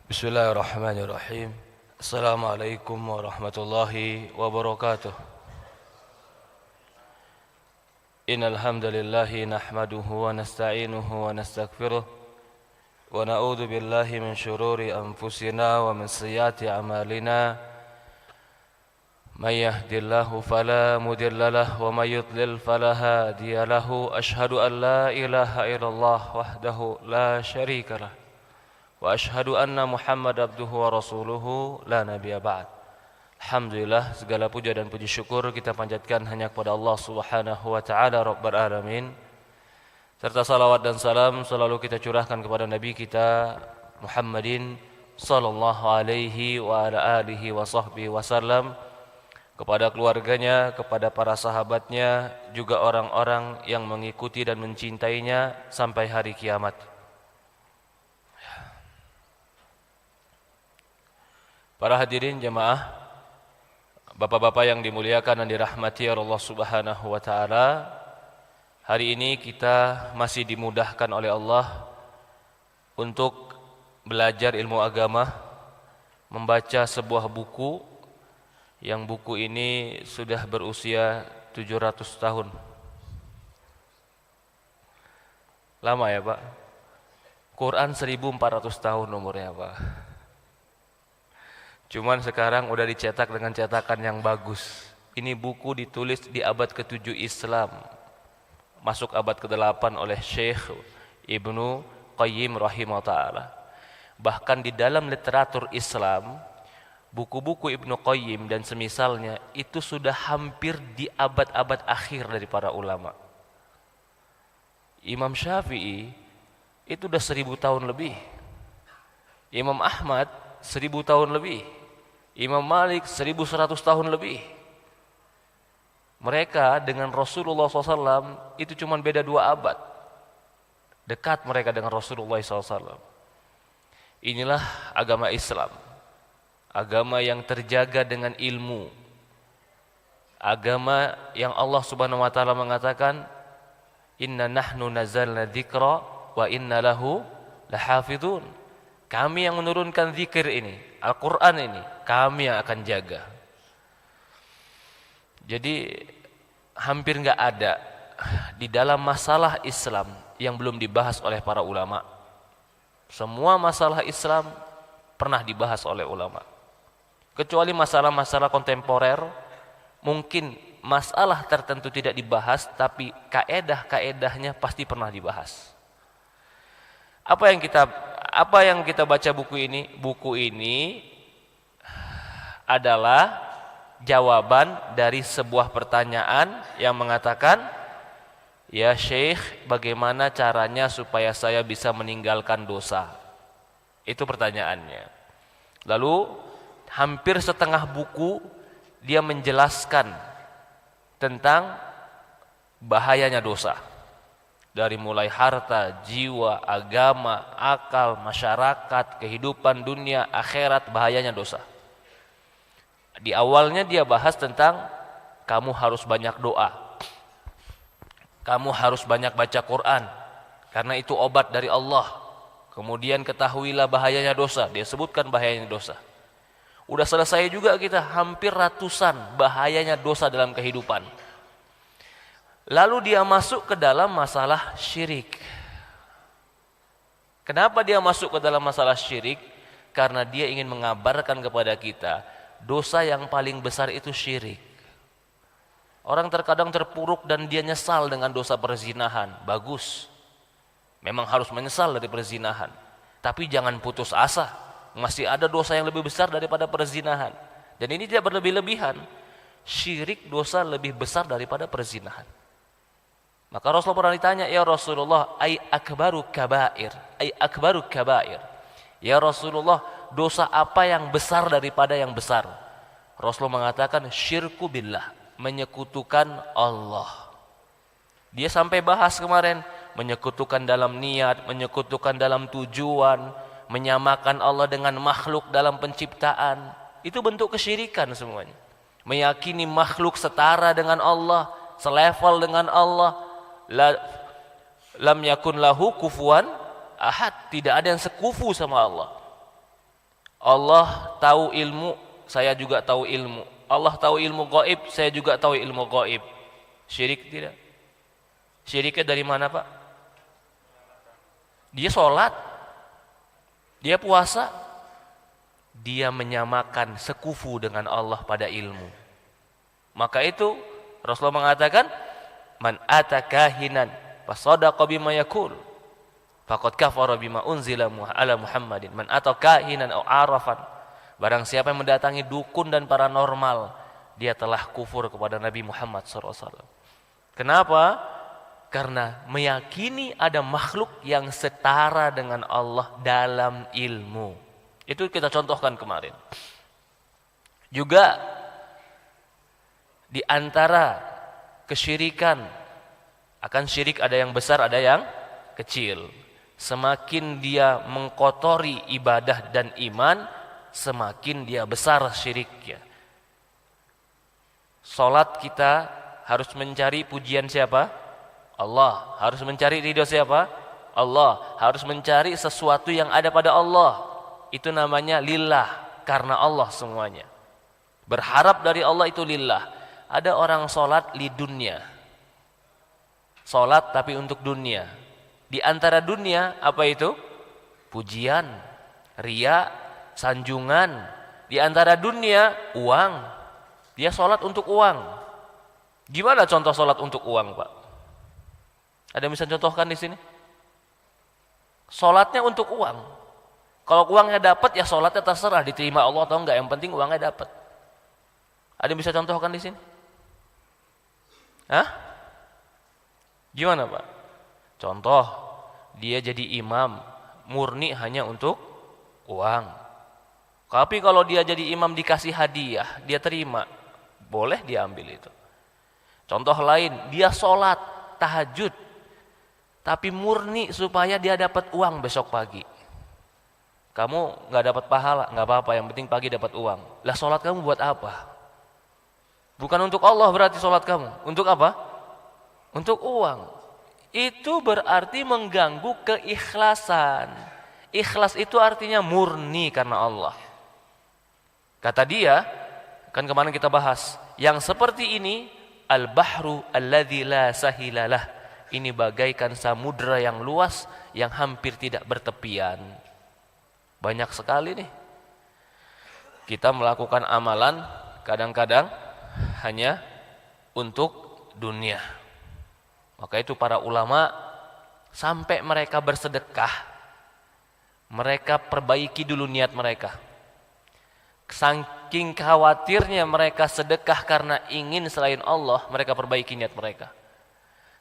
Bismillahirrahmanirrahim. Assalamualaikum warahmatullahi wabarakatuh. Innal hamdalillahi nahmaduhu wa nasta'inuhu wa nastaghfiruh wa na'udzu billahi min shururi anfusina wa min sayyiati a'malina. May yahdihillahu fala mudilla lahu wa may yudlil fala hadiya lahu. Asyhadu an la ilaha illallah wahdahu la syarika lah. Wa ashhadu anna Muhammad abduhu wa rasuluhu la nabiyya ba'd. Alhamdulillah, segala puja dan puji syukur kita panjatkan hanya kepada Allah Subhanahu wa taala Rabbul alamin. Serta salawat dan salam selalu kita curahkan kepada nabi kita Muhammadin sallallahu alaihi wa ala alihi wa sahbihi wasallam, kepada keluarganya, kepada para sahabatnya, juga orang-orang yang mengikuti dan mencintainya sampai hari kiamat. Para hadirin jemaah, bapak-bapak yang dimuliakan dan dirahmati Allah Subhanahu wa taala, hari ini kita masih dimudahkan oleh Allah untuk belajar ilmu agama, membaca sebuah buku yang buku ini sudah berusia 700 tahun. Lama ya, Pak? Quran 1400 tahun umurnya, Pak. Cuman sekarang udah dicetak dengan cetakan yang bagus. Ini buku ditulis di abad ke-7 Islam, masuk abad ke-8 oleh Syekh Ibnu Qayyim rahimahullah ta'ala. Bahkan di dalam literatur Islam, buku-buku Ibnu Qayyim dan semisalnya itu sudah hampir di abad-abad akhir dari para ulama. Imam Syafi'i itu udah 1000 tahun lebih. Imam Ahmad 1000 tahun lebih. Imam Malik 1100 tahun lebih. Mereka dengan Rasulullah SAW itu cuma beda 2 abad. Dekat mereka dengan Rasulullah SAW. Inilah agama Islam. Agama yang terjaga dengan ilmu. Agama yang Allah Subhanahu wa taala mengatakan, "Inna nahnu nazzalna dzikra wa inna lahu lahafizun." Kami yang menurunkan zikir ini, Al-Quran ini, kami yang akan jaga. Jadi hampir nggak ada di dalam masalah Islam yang belum dibahas oleh para ulama. Semua masalah Islam pernah dibahas oleh ulama. Kecuali masalah-masalah kontemporer, mungkin masalah tertentu tidak dibahas, tapi kaedah-kaedahnya pasti pernah dibahas. Apa yang kita baca buku ini? Buku ini adalah jawaban dari sebuah pertanyaan yang mengatakan, "Ya Syekh, bagaimana caranya supaya saya bisa meninggalkan dosa?" Itu pertanyaannya. Lalu hampir setengah buku dia menjelaskan tentang bahayanya dosa. Dari mulai harta, jiwa, agama, akal, masyarakat, kehidupan dunia, akhirat, bahayanya dosa. Di awalnya dia bahas tentang kamu harus banyak doa. Kamu harus banyak baca Quran, karena itu obat dari Allah. Kemudian ketahuilah bahayanya dosa. Dia sebutkan bahayanya dosa. Udah selesai juga kita, hampir ratusan bahayanya dosa dalam kehidupan. Lalu dia masuk ke dalam masalah syirik. Kenapa dia masuk ke dalam masalah syirik? Karena dia ingin mengabarkan kepada kita, dosa yang paling besar itu syirik. Orang terkadang terpuruk dan dia nyesal dengan dosa perzinahan. Bagus, memang harus menyesal dari perzinahan. Tapi jangan putus asa, masih ada dosa yang lebih besar daripada perzinahan. Dan ini tidak berlebih-lebihan. Syirik dosa lebih besar daripada perzinahan. Maka Rasulullah pernah ditanya, "Ya Rasulullah, ay akbaru kabair?" Ay akbaru kabair. Ya Rasulullah, dosa apa yang besar daripada yang besar? Rasulullah mengatakan, syirku billah, menyekutukan Allah. Dia sampai bahas kemarin, menyekutukan dalam niat, menyekutukan dalam tujuan, menyamakan Allah dengan makhluk dalam penciptaan. Itu bentuk kesyirikan semuanya. Meyakini makhluk setara dengan Allah, selevel dengan Allah. Lam yakun lahu kufuwan ahad, tidak ada yang sekufu sama Allah. Allah tahu ilmu, saya juga tahu ilmu. Allah tahu ilmu gaib, saya juga tahu ilmu gaib. Syirik tidak? Syiriknya dari mana, Pak? Dia sholat, dia puasa, dia menyamakan sekufu dengan Allah pada ilmu. Maka itu Rasulullah mengatakan, man ata kahinan fasadaqa bima yaqul faqad kafara bima unzila ala Muhammadin. Man ata kahinan aw arafan, barang siapa yang mendatangi dukun dan paranormal, dia telah kufur kepada Nabi Muhammad SAW. Kenapa? Karena meyakini ada makhluk yang setara dengan Allah dalam ilmu. Itu kita contohkan kemarin. Juga di antara kesyirikan, akan syirik ada yang besar, ada yang kecil. Semakin dia mengkotori ibadah dan iman, semakin dia besar syiriknya. Salat kita harus mencari pujian siapa? Allah. Harus mencari ridho siapa? Allah. Harus mencari sesuatu yang ada pada Allah. Itu namanya lillah, karena Allah semuanya. Berharap dari Allah itu lillah. Ada orang salat li dunia. Salat tapi untuk dunia. Di antara dunia apa itu? Pujian, riya, sanjungan. Di antara dunia uang. Dia salat untuk uang. Gimana contoh salat untuk uang, Pak? Ada yang bisa contohkan di sini? Salatnya untuk uang. Kalau uangnya dapat ya salatnya terserah diterima Allah atau enggak, yang penting uangnya dapat. Ada yang bisa contohkan di sini? Hah? Gimana, Pak? Contoh, dia jadi imam murni hanya untuk uang. Tapi kalau dia jadi imam dikasih hadiah, dia terima, boleh diambil itu. Contoh lain, dia sholat tahajud, tapi murni supaya dia dapat uang besok pagi. Kamu nggak dapat pahala, nggak apa-apa, yang penting pagi dapat uang. Lah sholat kamu buat apa? Bukan untuk Allah berarti sholat kamu. Untuk apa? Untuk uang. Itu berarti mengganggu keikhlasan. Ikhlas itu artinya murni karena Allah. Kata dia, kan kemarin kita bahas, yang seperti ini al-bahru alladzi la sahilalah. Ini bagaikan samudra yang luas yang hampir tidak bertepian. Banyak sekali nih. Kita melakukan amalan kadang-kadang hanya untuk dunia. Maka itu para ulama sampai mereka bersedekah, mereka perbaiki dulu niat mereka. Saking khawatirnya mereka sedekah karena ingin selain Allah, mereka perbaiki niat mereka.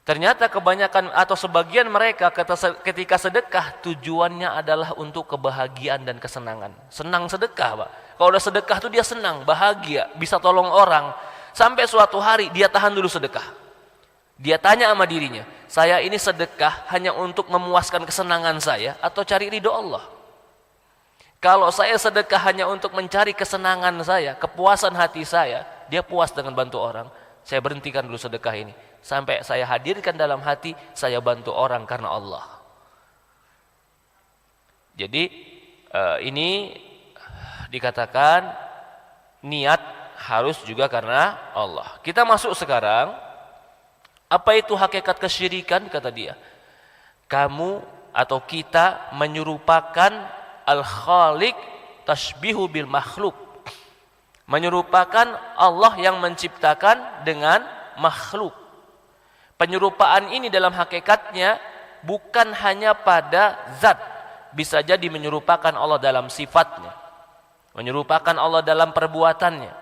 Ternyata kebanyakan atau sebagian mereka ketika sedekah tujuannya adalah untuk kebahagiaan dan kesenangan. Senang sedekah, Pak. Kalau udah sedekah tuh dia senang, bahagia, bisa tolong orang. Sampai suatu hari dia tahan dulu sedekah. Dia tanya sama dirinya, saya ini sedekah hanya untuk memuaskan kesenangan saya atau cari ridho Allah? Kalau saya sedekah hanya untuk mencari kesenangan saya, kepuasan hati saya, dia puas dengan bantu orang, saya berhentikan dulu sedekah ini. Sampai saya hadirkan dalam hati, saya bantu orang karena Allah. Jadi ini dikatakan niat harus juga karena Allah. Kita masuk sekarang. Apa itu hakikat kesyirikan? Kata dia, kamu atau kita menyerupakan al-khaliq tashbihu bil makhluk. Menyerupakan Allah yang menciptakan dengan makhluk. Penyerupaan ini dalam hakikatnya bukan hanya pada zat, bisa jadi menyerupakan Allah dalam sifatnya, menyerupakan Allah dalam perbuatannya,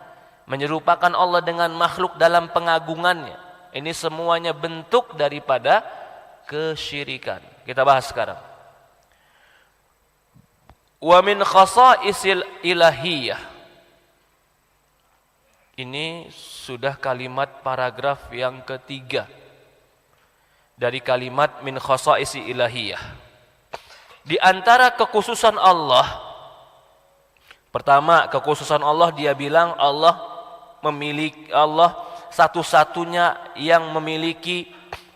menyerupakan Allah dengan makhluk dalam pengagungannya. Ini semuanya bentuk daripada kesyirikan. Kita bahas sekarang. Wa min khasa'isil ilahiyah. Ini sudah kalimat paragraf yang ketiga dari kalimat min khasa'isi ilahiyah. Di antara kekhususan Allah, pertama kekhususan Allah, dia bilang Allah memiliki, Allah satu-satunya yang memiliki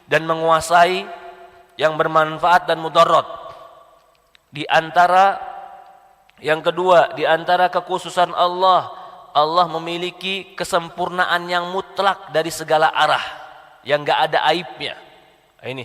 dan menguasai yang bermanfaat dan mudarat. Di antara Yang kedua, di antara kekhususan Allah, Allah memiliki kesempurnaan yang mutlak dari segala arah, yang enggak ada aibnya. Ini.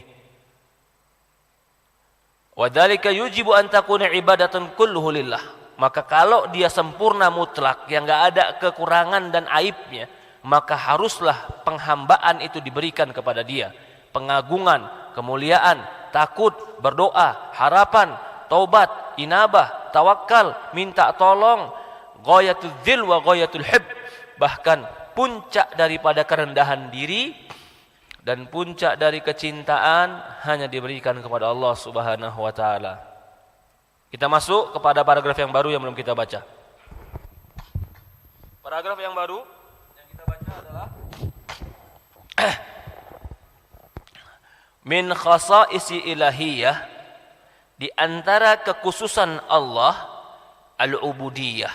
Wa dzalika yujibu an takuna ibadatun kulluhu lillah. Maka kalau dia sempurna mutlak, yang enggak ada kekurangan dan aibnya, maka haruslah penghambaan itu diberikan kepada dia. Pengagungan, kemuliaan, takut, berdoa, harapan, taubat, inabah, tawakal, minta tolong, ghayatul dzil wa ghayatul hib. Bahkan puncak daripada kerendahan diri dan puncak dari kecintaan hanya diberikan kepada Allah Subhanahu wa taala. Kita masuk kepada paragraf yang baru yang belum kita baca. Paragraf yang baru yang kita baca adalah min khasaisi ilahiyah, di antara kekhususan Allah al-ubudiyah.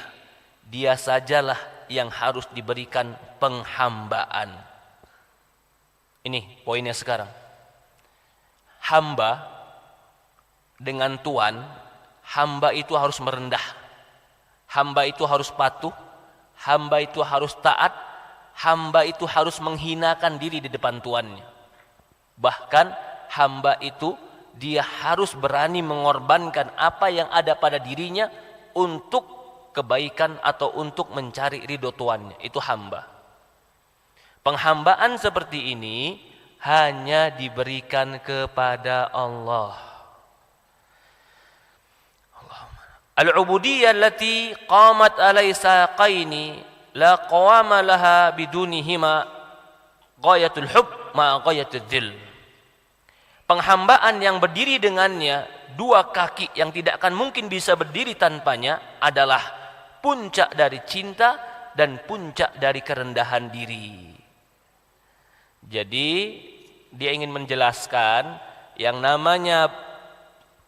Dia sajalah yang harus diberikan penghambaan. Ini poinnya sekarang. Hamba dengan Tuhan, hamba itu harus merendah. Hamba itu harus patuh. Hamba itu harus taat. Hamba itu harus menghinakan diri di depan Tuannya. Bahkan hamba itu dia harus berani mengorbankan apa yang ada pada dirinya untuk kebaikan atau untuk mencari ridho Tuannya. Itu hamba. Penghambaan seperti ini hanya diberikan kepada Allah. Al-ubudiyah allati qamat alai saqaini la qawama laha bidunihima ghayatul hub ma ghayatul dhil. Penghambaan yang berdiri dengannya dua kaki yang tidak akan mungkin bisa berdiri tanpanya adalah puncak dari cinta dan puncak dari kerendahan diri. Jadi dia ingin menjelaskan yang namanya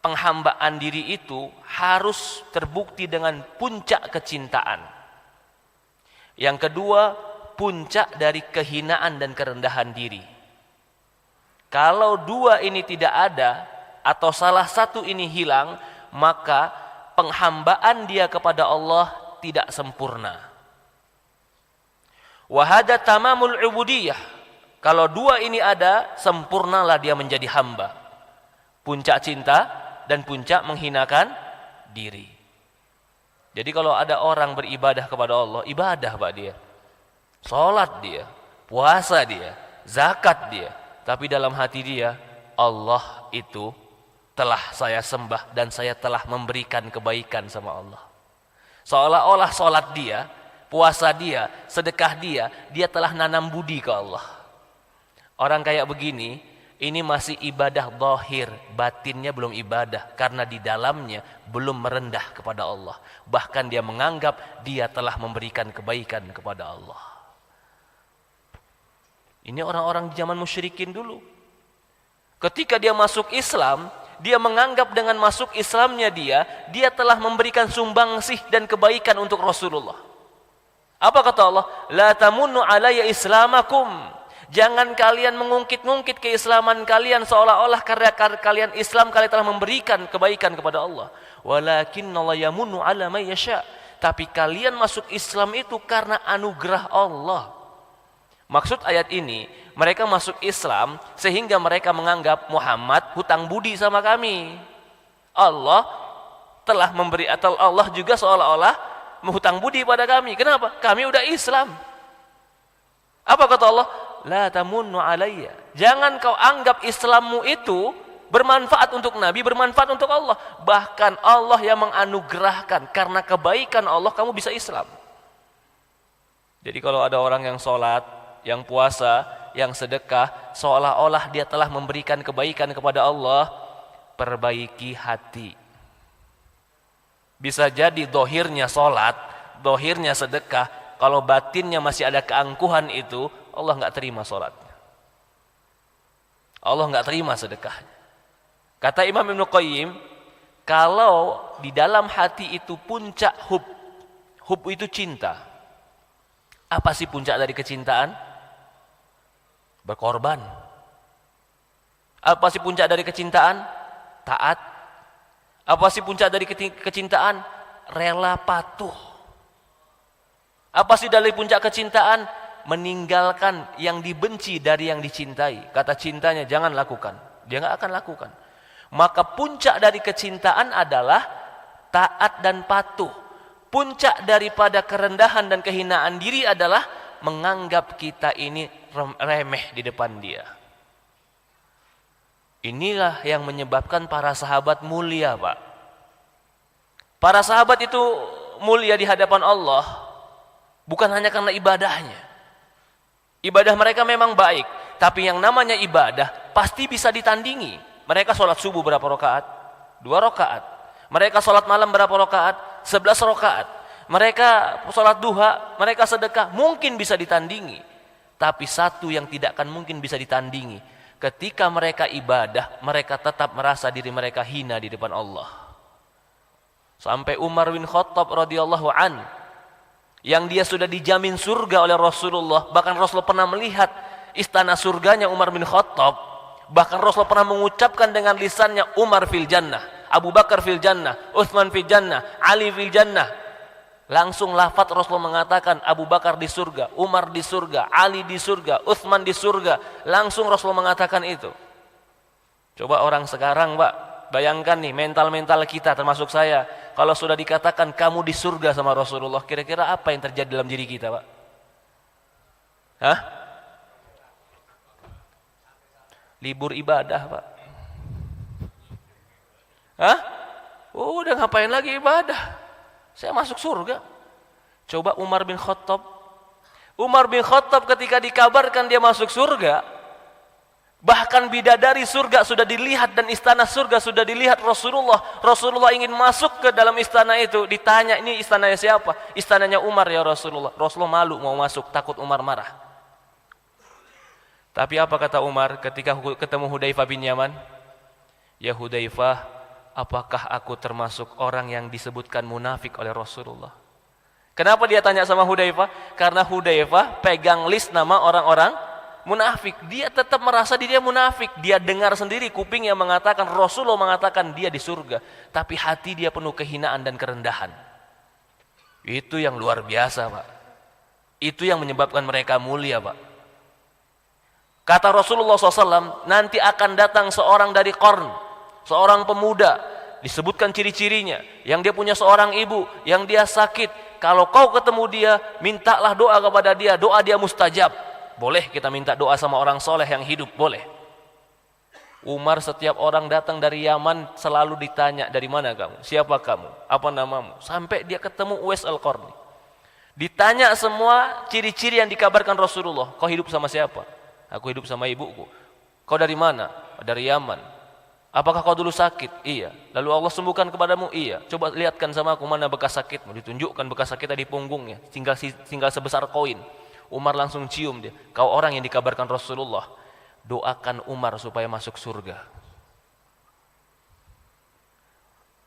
penghambaan diri itu harus terbukti dengan puncak kecintaan. Yang kedua, puncak dari kehinaan dan kerendahan diri. Kalau dua ini tidak ada atau salah satu ini hilang, maka penghambaan dia kepada Allah tidak sempurna. Wa hada tamamul ubudiyah. Kalau dua ini ada, sempurnalah dia menjadi hamba. Puncak cinta dan puncak menghinakan diri. Jadi kalau ada orang beribadah kepada Allah, ibadah Pak dia. Salat dia, puasa dia, zakat dia. Tapi dalam hati dia, Allah itu telah saya sembah dan saya telah memberikan kebaikan sama Allah. Seolah-olah salat dia, puasa dia, sedekah dia, dia telah nanam budi ke Allah. Orang kayak begini, ini masih ibadah zahir, batinnya belum ibadah karena di dalamnya belum merendah kepada Allah. Bahkan dia menganggap dia telah memberikan kebaikan kepada Allah. Ini orang-orang di zaman musyrikin dulu. Ketika dia masuk Islam, dia menganggap dengan masuk Islamnya dia telah memberikan sumbangsih dan kebaikan untuk Rasulullah. Apa kata Allah? La tamunnu alayya islamakum. Jangan kalian mengungkit-ungkit keislaman kalian seolah-olah karena kalian Islam kalian telah memberikan kebaikan kepada Allah. Walakinnallaha yamunnu ala may yasha. Tapi kalian masuk Islam itu karena anugerah Allah. Maksud ayat ini, mereka masuk Islam sehingga mereka menganggap Muhammad hutang budi sama kami. Allah telah memberi atau Allah juga seolah-olah menghutang budi pada kami. Kenapa? Kami udah Islam. Apa kata Allah? La tamunnu alayya. Jangan kau anggap Islammu itu bermanfaat untuk Nabi, bermanfaat untuk Allah. Bahkan Allah yang menganugerahkan, karena kebaikan Allah kamu bisa Islam. Jadi kalau ada orang yang sholat, yang puasa, yang sedekah, seolah-olah dia telah memberikan kebaikan kepada Allah, perbaiki hati. Bisa jadi dohirnya sholat, dohirnya sedekah, kalau batinnya masih ada keangkuhan itu, Allah nggak terima sholatnya. Allah nggak terima sedekahnya. Kata Imam Ibnu Qayyim, kalau di dalam hati itu puncak hub itu cinta. Apa sih puncak dari kecintaan? Berkorban. Apa sih puncak dari kecintaan? Taat. Apa sih puncak dari kecintaan? rela patuh. Apa sih dari puncak kecintaan? Meninggalkan yang dibenci dari yang dicintai. Kata cintanya jangan lakukan, dia nggak akan lakukan. Maka puncak dari kecintaan adalah taat dan patuh. Puncak daripada kerendahan dan kehinaan diri adalah menganggap kita ini remeh di depan dia. Inilah yang menyebabkan para sahabat mulia, Pak. Para sahabat itu mulia di hadapan Allah bukan hanya karena ibadahnya. Ibadah mereka memang baik, tapi yang namanya ibadah pasti bisa ditandingi. Mereka sholat subuh berapa rakaat? 2 rakaat. Mereka sholat malam berapa rakaat? 11 rakaat. Mereka sholat duha, mereka sedekah, mungkin bisa ditandingi. Tapi satu yang tidak akan mungkin bisa ditandingi, ketika mereka ibadah, mereka tetap merasa diri mereka hina di depan Allah. Sampai Umar bin Khattab radhiyallahu an, yang dia sudah dijamin surga oleh Rasulullah, bahkan Rasulullah pernah melihat istana surganya Umar bin Khattab, bahkan Rasulullah pernah mengucapkan dengan lisannya, Umar fil jannah, Abu Bakar fil jannah, Utsman fil jannah, Ali fil jannah. Langsung lafaz Rasulullah mengatakan Abu Bakar di surga, Umar di surga, Ali di surga, Utsman di surga. Langsung Rasulullah mengatakan itu. Coba orang sekarang, Pak, bayangkan nih mental-mental kita termasuk saya, kalau sudah dikatakan kamu di surga sama Rasulullah, kira-kira apa yang terjadi dalam diri kita, Pak? Hah? Libur ibadah, Pak. Hah? Udah ngapain lagi ibadah? Saya masuk surga. Coba Umar bin Khattab. Umar bin Khattab ketika dikabarkan dia masuk surga, bahkan bidadari surga sudah dilihat dan istana surga sudah dilihat Rasulullah. Rasulullah ingin masuk ke dalam istana itu. Ditanya, ini istananya siapa? Istananya Umar ya Rasulullah. Rasulullah malu mau masuk, takut Umar marah. Tapi apa kata Umar ketika ketemu Hudzaifah bin Yaman? Ya Hudzaifah, apakah aku termasuk orang yang disebutkan munafik oleh Rasulullah? Kenapa dia tanya sama Hudzaifah? Karena Hudzaifah pegang list nama orang-orang munafik. Dia tetap merasa dirinya munafik. Dia dengar sendiri kupingnya mengatakan Rasulullah mengatakan dia di surga, tapi hati dia penuh kehinaan dan kerendahan. Itu yang luar biasa, Pak. Itu yang menyebabkan mereka mulia, Pak. Kata Rasulullah SAW, nanti akan datang seorang dari Qarn, seorang pemuda, disebutkan ciri-cirinya, yang dia punya seorang ibu, yang dia sakit. Kalau kau ketemu dia, mintalah doa kepada dia, doa dia mustajab. Boleh kita minta doa sama orang soleh yang hidup, boleh. Umar setiap orang datang dari Yaman selalu ditanya, dari mana kamu? Siapa kamu? Apa namamu? Sampai dia ketemu Uwais Al-Qarni. Ditanya semua ciri-ciri yang dikabarkan Rasulullah. Kau hidup sama siapa? Aku hidup sama ibuku. Kau dari mana? Dari Yaman. Apakah kau dulu sakit? Iya. Lalu Allah sembuhkan kepadamu? Iya. Coba lihatkan sama aku mana bekas sakitmu. Ditunjukkan bekas sakitnya di punggungnya, tinggal sebesar koin. Umar langsung cium dia. Kau orang yang dikabarkan Rasulullah. Doakan Umar supaya masuk surga.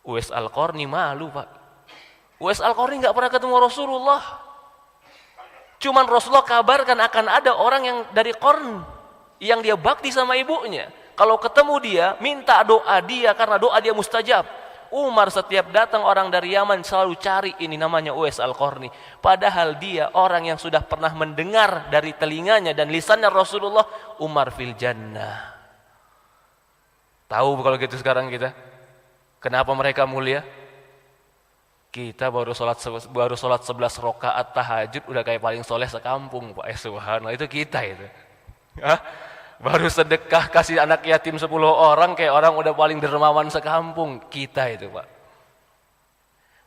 Uwais Al-Qarni malu, Pak. Uwais Al-Qarni nggak pernah ketemu Rasulullah. Cuman Rasulullah kabarkan akan ada orang yang dari Qarn, yang dia bakti sama ibunya. Kalau ketemu dia, minta doa dia karena doa dia mustajab. Umar setiap datang orang dari Yaman selalu cari ini namanya Uwais Al-Qarni. Padahal dia orang yang sudah pernah mendengar dari telinganya dan lisannya Rasulullah, Umar fil jannah. Tahu kalau gitu sekarang kita? Kenapa mereka mulia? Kita baru sholat 11 rakaat tahajud udah kayak paling soleh sekampung, Pak. Subhanallah, itu kita itu. Hah? Baru sedekah kasih anak yatim 10 orang kayak orang udah paling dermawan sekampung. Kita itu, Pak.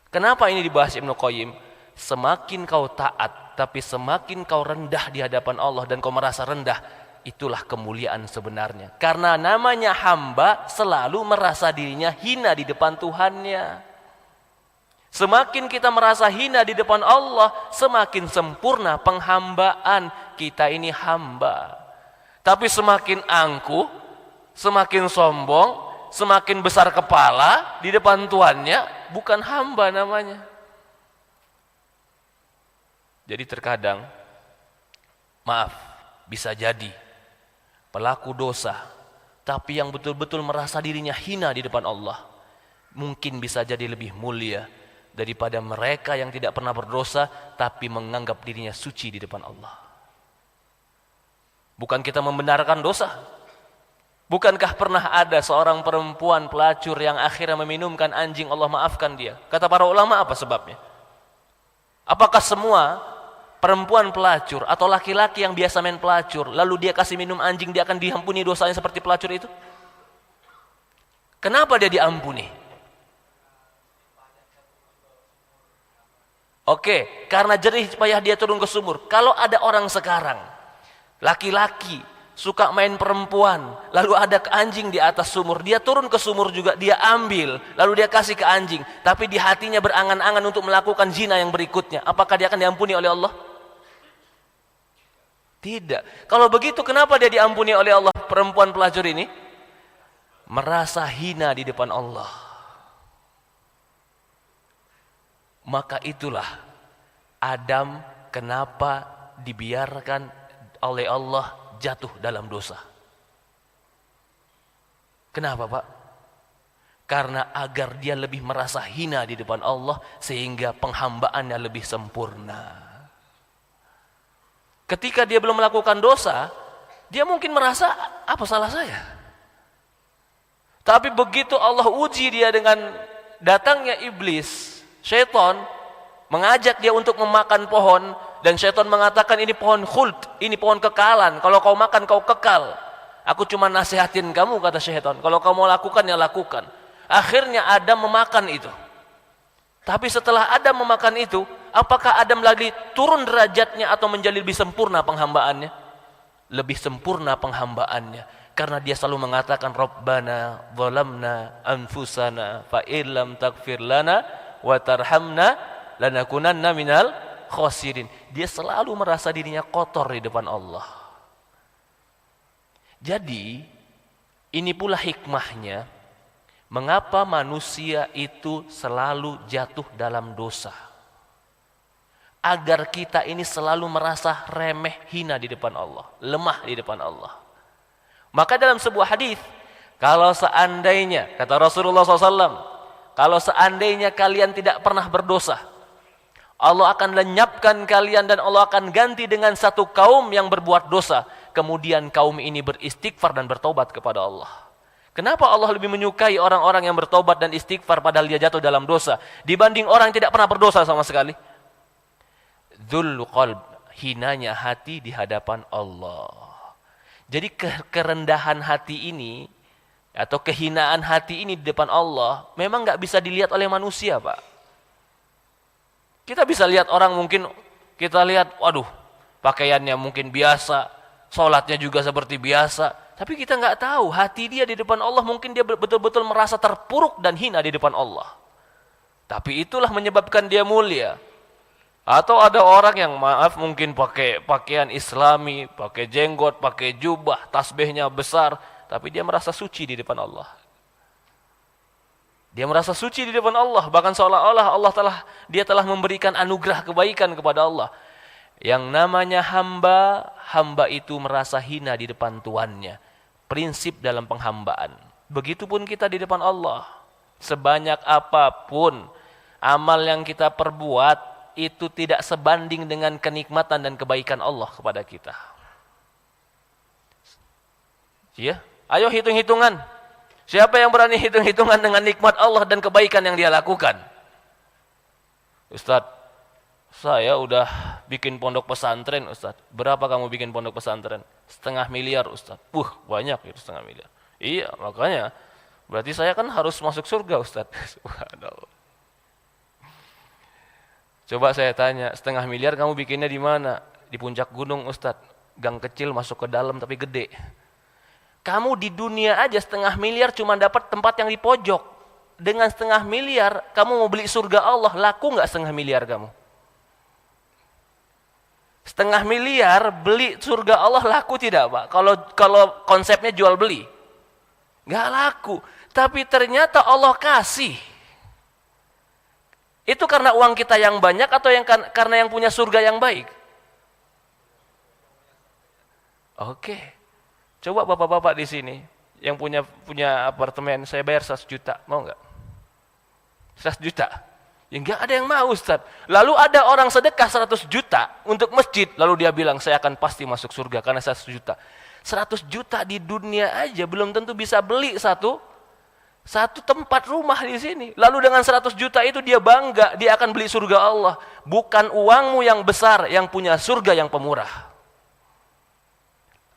Kenapa ini dibahas Ibnu Qayyim? Semakin kau taat, tapi semakin kau rendah di hadapan Allah dan kau merasa rendah, itulah kemuliaan sebenarnya. Karena namanya hamba selalu merasa dirinya hina di depan Tuhannya. Semakin kita merasa hina di depan Allah, semakin sempurna penghambaan. Kita ini hamba. Tapi semakin angkuh, semakin sombong, semakin besar kepala di depan tuannya, bukan hamba namanya. Jadi terkadang, maaf, bisa jadi pelaku dosa, tapi yang betul-betul merasa dirinya hina di depan Allah, mungkin bisa jadi lebih mulia daripada mereka yang tidak pernah berdosa tapi menganggap dirinya suci di depan Allah. Bukan kita membenarkan dosa. Bukankah pernah ada seorang perempuan pelacur yang akhirnya meminumkan anjing, Allah maafkan dia? Kata para ulama, apa sebabnya? Apakah semua perempuan pelacur atau laki-laki yang biasa main pelacur lalu dia kasih minum anjing, dia akan diampuni dosanya seperti pelacur itu? Kenapa dia diampuni? Oke, karena jerih payah dia turun ke sumur. Kalau ada orang sekarang, laki-laki suka main perempuan, lalu ada anjing di atas sumur, dia turun ke sumur juga, dia ambil, lalu dia kasih ke anjing, tapi di hatinya berangan-angan untuk melakukan zina yang berikutnya, apakah dia akan diampuni oleh Allah? Tidak. Kalau begitu, kenapa dia diampuni oleh Allah? Perempuan pelacur ini merasa hina di depan Allah. Maka itulah Adam kenapa dibiarkan oleh Allah jatuh dalam dosa. Kenapa, Pak? Karena agar dia lebih merasa hina di depan Allah sehingga penghambaannya lebih sempurna. Ketika dia belum melakukan dosa, dia mungkin merasa, apa salah saya? Tapi begitu Allah uji dia dengan datangnya iblis, syaitan mengajak dia untuk memakan pohon, dan syaitan mengatakan ini pohon khuld, ini pohon kekalan. Kalau kau makan kau kekal. Aku cuma nasihatin kamu, kata syaitan. Kalau kau mau lakukan ya lakukan. Akhirnya Adam memakan itu. Tapi setelah Adam memakan itu, apakah Adam lagi turun derajatnya atau menjadi lebih sempurna penghambaannya? Lebih sempurna penghambaannya. Karena dia selalu mengatakan Rabbana zalamna anfusana fa illam taghfir lana wa tarhamna lanakunanna minal khosirin. Dia selalu merasa dirinya kotor di depan Allah. Jadi ini pula hikmahnya mengapa manusia itu selalu jatuh dalam dosa. Agar kita ini selalu merasa remeh, hina di depan Allah, lemah di depan Allah. Maka dalam sebuah hadis, kalau seandainya, kata Rasulullah SAW, kalau seandainya kalian tidak pernah berdosa, Allah akan lenyapkan kalian dan Allah akan ganti dengan satu kaum yang berbuat dosa. Kemudian kaum ini beristighfar dan bertobat kepada Allah. Kenapa Allah lebih menyukai orang-orang yang bertobat dan istighfar padahal dia jatuh dalam dosa dibanding orang yang tidak pernah berdosa sama sekali? Dzul qalb, hinanya hati di hadapan Allah. Jadi kerendahan hati ini atau kehinaan hati ini di depan Allah memang nggak bisa dilihat oleh manusia, Pak. Kita bisa lihat orang, mungkin kita lihat, waduh, pakaiannya mungkin biasa, sholatnya juga seperti biasa. Tapi kita nggak tahu, hati dia di depan Allah mungkin dia betul-betul merasa terpuruk dan hina di depan Allah. Tapi itulah menyebabkan dia mulia. Atau ada orang yang mungkin pakai pakaian islami, pakai jenggot, pakai jubah, tasbihnya besar, tapi dia merasa suci di depan Allah. Dia merasa suci di depan Allah, bahkan seolah-olah dia telah memberikan anugerah kebaikan kepada Allah. Yang namanya hamba itu merasa hina di depan tuannya. Prinsip dalam penghambaan. Begitupun kita di depan Allah. Sebanyak apapun amal yang kita perbuat, itu tidak sebanding dengan kenikmatan dan kebaikan Allah kepada kita. Ya, ayo hitung-hitungan. Siapa yang berani hitung-hitungan dengan nikmat Allah dan kebaikan yang dia lakukan? Ustadz, saya udah bikin pondok pesantren, Ustadz. Berapa kamu bikin pondok pesantren? 500 miliar, Ustadz. Banyak itu 500 miliar. Iya, makanya. Berarti saya kan harus masuk surga, Ustadz. Subhanallah. Coba saya tanya, 500 miliar kamu bikinnya di mana? Di puncak gunung, Ustadz. Gang kecil masuk ke dalam tapi gede. Kamu di dunia aja 500 miliar cuma dapat tempat yang di pojok. Dengan 500 miliar, kamu mau beli surga Allah, laku nggak 500 miliar kamu? 500 miliar beli surga Allah laku tidak, Pak? Kalau konsepnya jual beli, nggak laku. Tapi ternyata Allah kasih. Itu karena uang kita yang banyak atau karena yang punya surga yang baik? Oke. Coba bapak-bapak di sini yang punya apartemen, saya bayar 100 juta, mau nggak? 100 juta. Ya enggak ada yang mau Ustaz. Lalu ada orang sedekah 100 juta untuk masjid, lalu dia bilang saya akan pasti masuk surga karena 100 juta. 100 juta di dunia aja belum tentu bisa beli satu tempat rumah di sini. Lalu dengan 100 juta itu dia bangga, dia akan beli surga Allah. Bukan uangmu yang besar yang punya surga yang pemurah.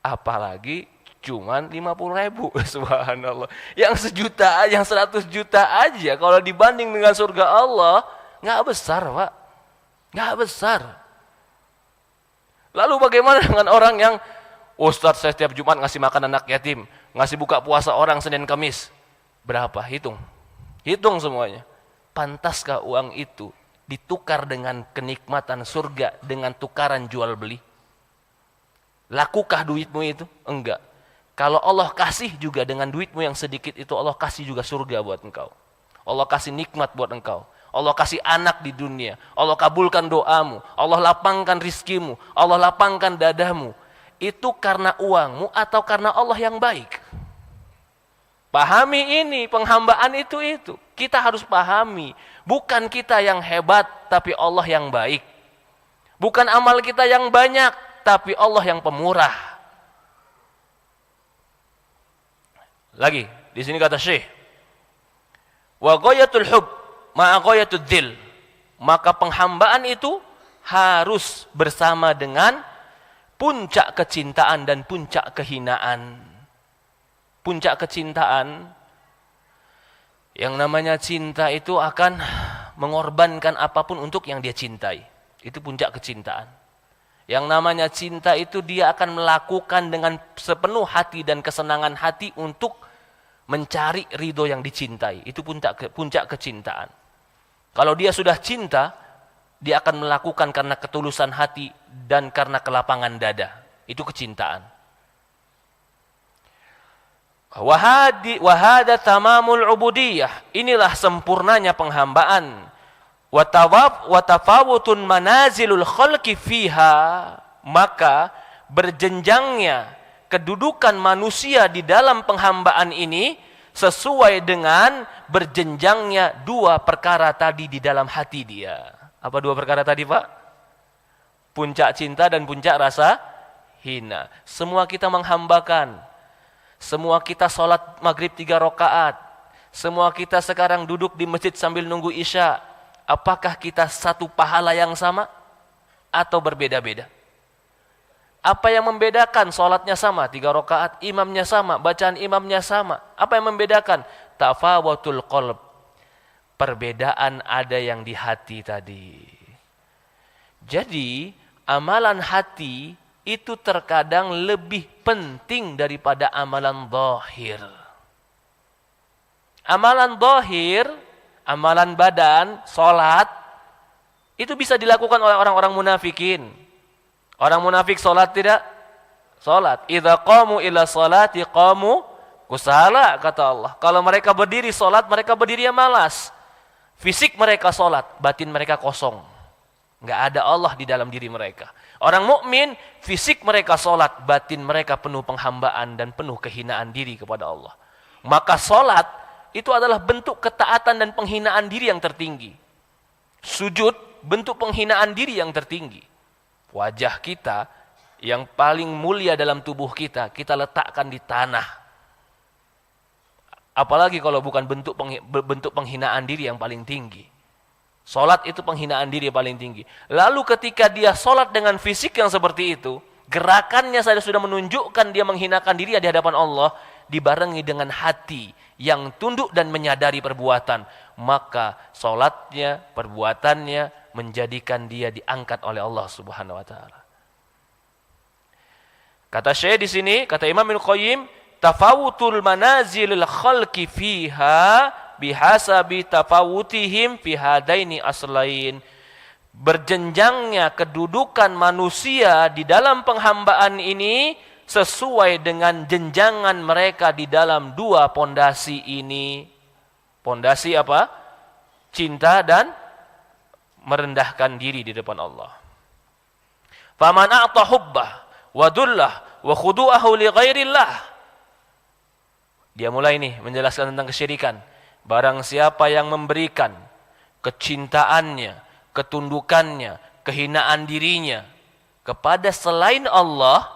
Apalagi cuman 50.000, subhanallah. Yang 1 juta, yang 100 juta aja kalau dibanding dengan surga Allah, nggak besar, Pak. Nggak besar. Lalu bagaimana dengan orang yang, Ustadz saya setiap Jumat ngasih makan anak yatim, ngasih buka puasa orang Senin Kamis. Berapa? Hitung. Hitung semuanya. Pantaskah uang itu ditukar dengan kenikmatan surga dengan tukaran jual beli? Lakukah duitmu itu? Enggak. Kalau Allah kasih juga dengan duitmu yang sedikit itu, Allah kasih juga surga buat engkau. Allah kasih nikmat buat engkau. Allah kasih anak di dunia. Allah kabulkan doamu. Allah lapangkan rizkimu. Allah lapangkan dadamu. Itu karena uangmu atau karena Allah yang baik? Pahami ini, penghambaan itu. Kita harus pahami. Bukan kita yang hebat, tapi Allah yang baik. Bukan amal kita yang banyak, tapi Allah yang pemurah. Lagi, di sini kata Syekh, wa ghayatul hub ma'a ghayatul dhil. Maka penghambaan itu harus bersama dengan puncak kecintaan dan puncak kehinaan. Puncak kecintaan, yang namanya cinta itu akan mengorbankan apapun untuk yang dia cintai. Itu puncak kecintaan. Yang namanya cinta itu dia akan melakukan dengan sepenuh hati dan kesenangan hati untuk mencari ridho yang dicintai. Itu puncak kecintaan. Kalau dia sudah cinta, dia akan melakukan karena ketulusan hati dan karena kelapangan dada. Itu kecintaan. Wahada tamamul ubudiyah. Inilah sempurnanya penghambaan. Watafawutun manazilul khalqi fiha. Maka berjenjangnya kedudukan manusia di dalam penghambaan ini sesuai dengan berjenjangnya 2 perkara tadi di dalam hati dia. Apa 2 perkara tadi, Pak? Puncak cinta dan puncak rasa hina. Semua kita menghambakan. Semua kita sholat maghrib 3 rakaat. Semua kita sekarang duduk di masjid sambil nunggu isya. Apakah kita satu pahala yang sama? Atau berbeda-beda? Apa yang membedakan? Sholatnya sama, 3 rakaat, imamnya sama, bacaan imamnya sama. Apa yang membedakan? Tafawatul qalb. Perbedaan ada yang di hati tadi. Jadi, amalan hati itu terkadang lebih penting daripada amalan zahir. Amalan zahir, amalan badan, sholat, itu bisa dilakukan oleh orang-orang munafikin. Orang munafik sholat tidak? Sholat. Idza qamu ila sholati qamu kusala, kata Allah. Kalau mereka berdiri sholat, mereka berdiri malas. Fisik mereka sholat, batin mereka kosong. Enggak ada Allah di dalam diri mereka. Orang mukmin, fisik mereka sholat, batin mereka penuh penghambaan dan penuh kehinaan diri kepada Allah. Maka sholat itu adalah bentuk ketaatan dan penghinaan diri yang tertinggi. Sujud, bentuk penghinaan diri yang tertinggi. Wajah kita yang paling mulia dalam tubuh kita, kita letakkan di tanah. Apalagi kalau bukan bentuk penghinaan diri yang paling tinggi. Salat itu penghinaan diri yang paling tinggi. Lalu ketika dia salat dengan fisik yang seperti itu, gerakannya saja sudah menunjukkan dia menghinakan diri di hadapan Allah, dibarengi dengan hati yang tunduk dan menyadari perbuatan, maka salatnya, perbuatannya menjadikan dia diangkat oleh Allah Subhanahu wa taala. Kata Syekh di sini, kata Imam Ibnu Qayyim, tafawutul manazilil khalqi fiha bihasabi tafawutihim fi hadaini aslain. Berjenjangnya kedudukan manusia di dalam penghambaan ini sesuai dengan jenjangan mereka di dalam 2 pondasi ini. Pondasi apa? Cinta dan merendahkan diri di depan Allah. Faman a'ta hubbah wa dullah wa khudu'ahu li ghairillah. Dia mulai nih menjelaskan tentang kesyirikan. Barang siapa yang memberikan kecintaannya, ketundukannya, kehinaan dirinya kepada selain Allah,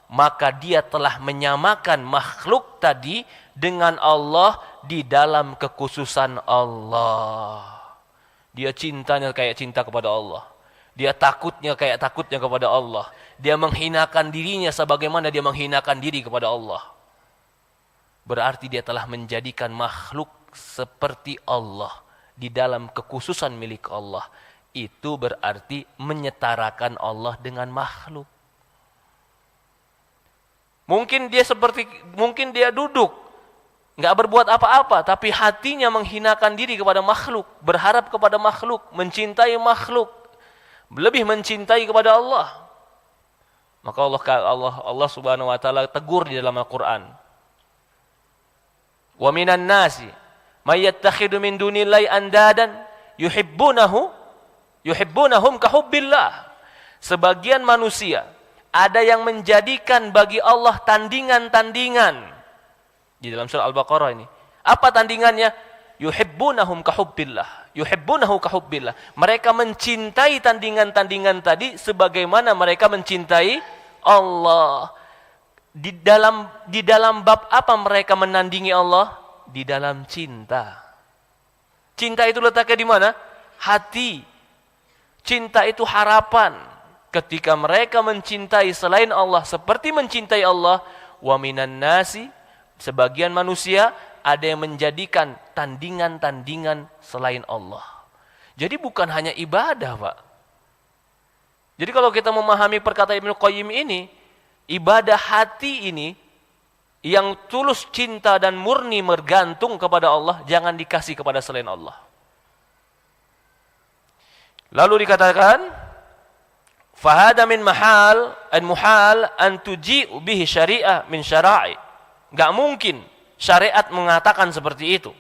maka dia telah menyamakan makhluk tadi dengan Allah di dalam kekhususan Allah. Dia cintanya kayak cinta kepada Allah. Dia takutnya kayak takutnya kepada Allah. Dia menghinakan dirinya sebagaimana dia menghinakan diri kepada Allah. Berarti dia telah menjadikan makhluk seperti Allah di dalam kekhususan milik Allah. Itu berarti menyetarakan Allah dengan makhluk. Mungkin dia duduk, nggak berbuat apa-apa, tapi hatinya menghinakan diri kepada makhluk, berharap kepada makhluk, mencintai makhluk, lebih mencintai kepada Allah. Maka Allah Subhanahu wa taala tegur di dalam Al-Qur'an. Wa minan nasi may yattakhidhu min dunillahi andadan yuhibbunahum kahubbillah. Sebagian manusia ada yang menjadikan bagi Allah tandingan-tandingan. Di dalam surah Al-Baqarah ini. Apa tandingannya? Yuhibbunahum kahubbillah. Yuhibbunahu kahubbillah. Mereka mencintai tandingan-tandingan tadi sebagaimana mereka mencintai Allah. Di dalam bab apa mereka menandingi Allah? Di dalam cinta. Cinta itu letaknya di mana? Hati. Cinta itu harapan. Ketika mereka mencintai selain Allah seperti mencintai Allah, wa minan nasi, sebagian manusia ada yang menjadikan tandingan-tandingan selain Allah. Jadi bukan hanya ibadah, Pak. Jadi kalau kita memahami perkataan Ibnu Qayyim ini, ibadah hati ini yang tulus cinta dan murni bergantung kepada Allah, jangan dikasih kepada selain Allah. Lalu dikatakan, fahada min muhal an tuji'u bihi syari'ah min syara'i. Enggak mungkin syariat mengatakan seperti itu.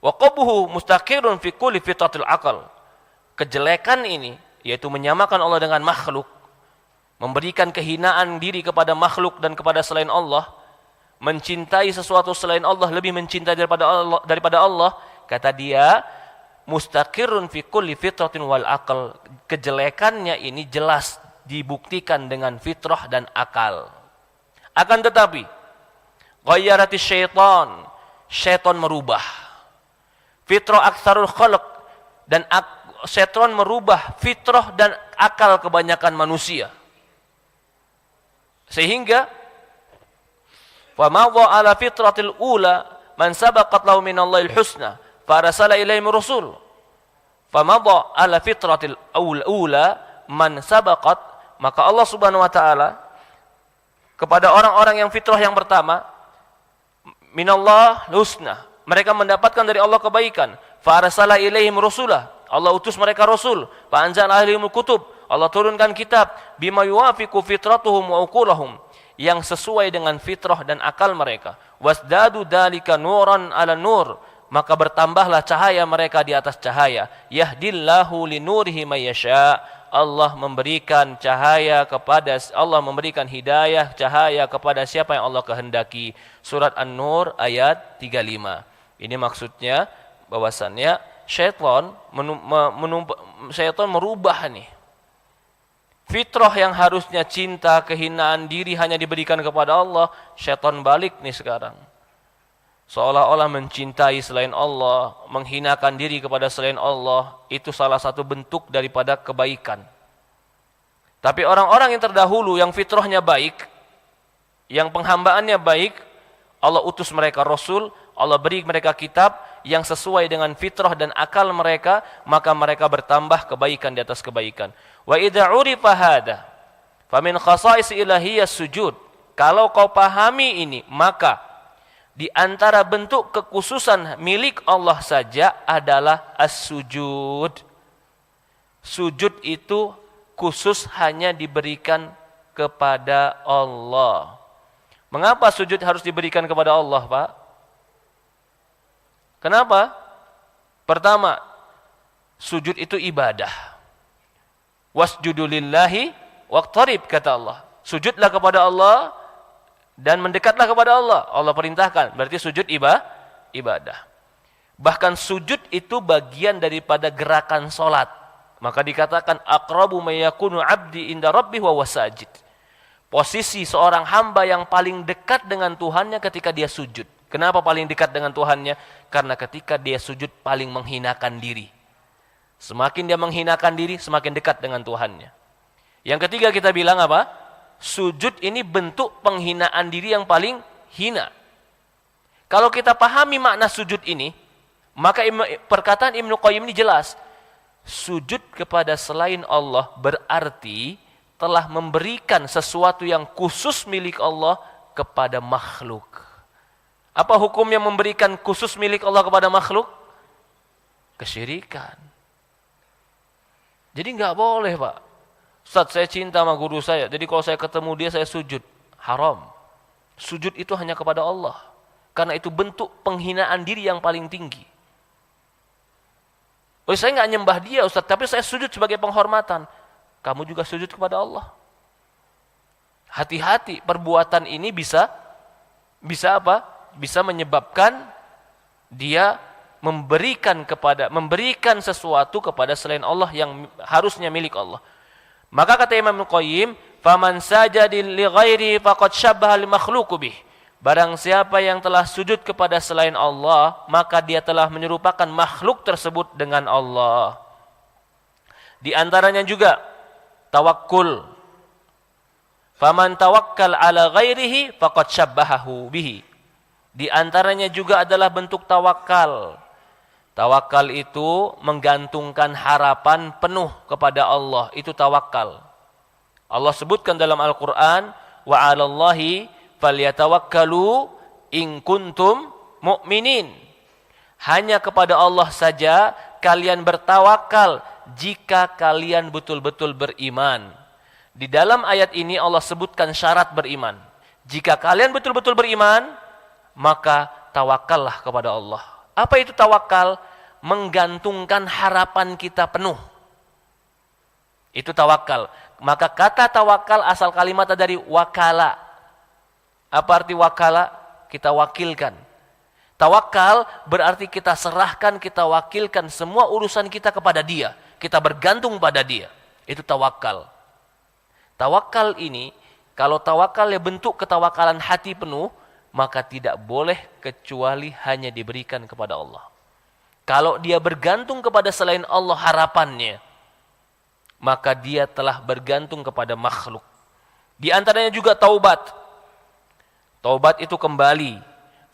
Wa qabuhu mustaqirun fi kulli fitratil aqal. Kejelekan ini yaitu menyamakan Allah dengan makhluk, memberikan kehinaan diri kepada makhluk dan kepada selain Allah, mencintai sesuatu selain Allah lebih mencintai daripada Allah, kata dia mustaqirrun fi kulli fitratin wal aqal. Kejelekannya ini jelas dibuktikan dengan fitrah dan akal. Akan tetapi ghayyarati syaitan merubah fitrah aktsarul khalq, dan syaitan merubah fitrah dan akal kebanyakan manusia, sehingga fa madha ala fitratil ula man sabaqat lahu minallahil husna farsala ilaihim rasul. Famadha ala fitratil ula man sabaqat, maka Allah Subhanahu wa taala kepada orang-orang yang fitrah yang pertama, minallah husna, mereka mendapatkan dari Allah kebaikan, farsala ilaihim rasulah, Allah utus mereka rasul, fa anzala alaihimul kutub, Allah turunkan kitab, bima yuwafiqu fitratuhum wa uqulahum, yang sesuai dengan fitrah dan akal mereka. Wasdadu dalika nuran ala nur, maka bertambahlah cahaya mereka di atas cahaya. Yahdillahu linurihi may yasha, Allah memberikan hidayah, cahaya kepada siapa yang Allah kehendaki. Surat An-Nur ayat 35. Ini maksudnya bahwasannya syaitan merubah nih. Fitrah yang harusnya cinta, kehinaan diri hanya diberikan kepada Allah, syaitan balik nih sekarang. Seolah-olah mencintai selain Allah, menghinakan diri kepada selain Allah, itu salah satu bentuk daripada kebaikan. Tapi orang-orang yang terdahulu, yang fitrahnya baik, yang penghambaannya baik, Allah utus mereka Rasul, Allah beri mereka kitab yang sesuai dengan fitrah dan akal mereka, maka mereka bertambah kebaikan di atas kebaikan. Wa idza urifa hada famin khasa'is ilahiyyah sujud. Kalau kau pahami ini, maka di antara bentuk kekhususan milik Allah saja adalah as-sujud. Sujud itu khusus hanya diberikan kepada Allah. Mengapa sujud harus diberikan kepada Allah, Pak? Kenapa? Pertama, sujud itu ibadah. Wasjudu lillahi waqtarib, kata Allah. Sujudlah kepada Allah dan mendekatlah kepada Allah. Allah perintahkan, berarti sujud ibadah. Bahkan sujud itu bagian daripada gerakan solat. Maka dikatakan aqrabu ma yakunu 'abdi inda rabbih wa huwa sajid. Posisi seorang hamba yang paling dekat dengan Tuhannya ketika dia sujud. Kenapa paling dekat dengan Tuhannya? Karena ketika dia sujud paling menghinakan diri. Semakin dia menghinakan diri, semakin dekat dengan Tuhannya. Yang ketiga kita bilang apa? Sujud ini bentuk penghinaan diri yang paling hina. Kalau kita pahami makna sujud ini, maka perkataan Ibnu Qayyim ini jelas. Sujud kepada selain Allah berarti telah memberikan sesuatu yang khusus milik Allah kepada makhluk. Apa hukumnya memberikan khusus milik Allah kepada makhluk? Kesyirikan. Jadi nggak boleh, Pak. Ustaz, saya cinta sama guru saya, jadi kalau saya ketemu dia saya sujud. Haram. Sujud itu hanya kepada Allah. Karena itu bentuk penghinaan diri yang paling tinggi. Oh, saya nggak nyembah dia, Ustaz, tapi saya sujud sebagai penghormatan. Kamu juga sujud kepada Allah. Hati-hati, perbuatan ini bisa apa? Bisa menyebabkan dia memberikan sesuatu kepada selain Allah yang harusnya milik Allah. Maka kata Imam Qayyim, "Faman sajada li ghairi faqad syabbaha al makhluqu bih." Barang siapa yang telah sujud kepada selain Allah, maka dia telah menyerupakan makhluk tersebut dengan Allah. Di antaranya juga tawakkul. Faman tawakkal ala ghairihi faqad syabbahahu bihi. Di antaranya juga adalah bentuk tawakal. Tawakal itu menggantungkan harapan penuh kepada Allah. Itu tawakal. Allah sebutkan dalam Al-Quran, wa 'alallahi falyatawakkalu in kuntum mu'minin. Hanya kepada Allah saja kalian bertawakal jika kalian betul-betul beriman. Di dalam ayat ini Allah sebutkan syarat beriman. Jika kalian betul-betul beriman, maka tawakallah kepada Allah. Apa itu tawakal? Menggantungkan harapan kita penuh. Itu tawakal. Maka kata tawakal asal kalimatnya dari wakala. Apa arti wakala? Kita wakilkan. Tawakal berarti kita serahkan, kita wakilkan semua urusan kita kepada Dia. Kita bergantung pada Dia. Itu tawakal. Tawakal ini, kalau tawakal ya bentuk ketawakalan hati penuh, maka tidak boleh kecuali hanya diberikan kepada Allah. Kalau dia bergantung kepada selain Allah harapannya, maka dia telah bergantung kepada makhluk. Di antaranya juga taubat. Taubat itu kembali.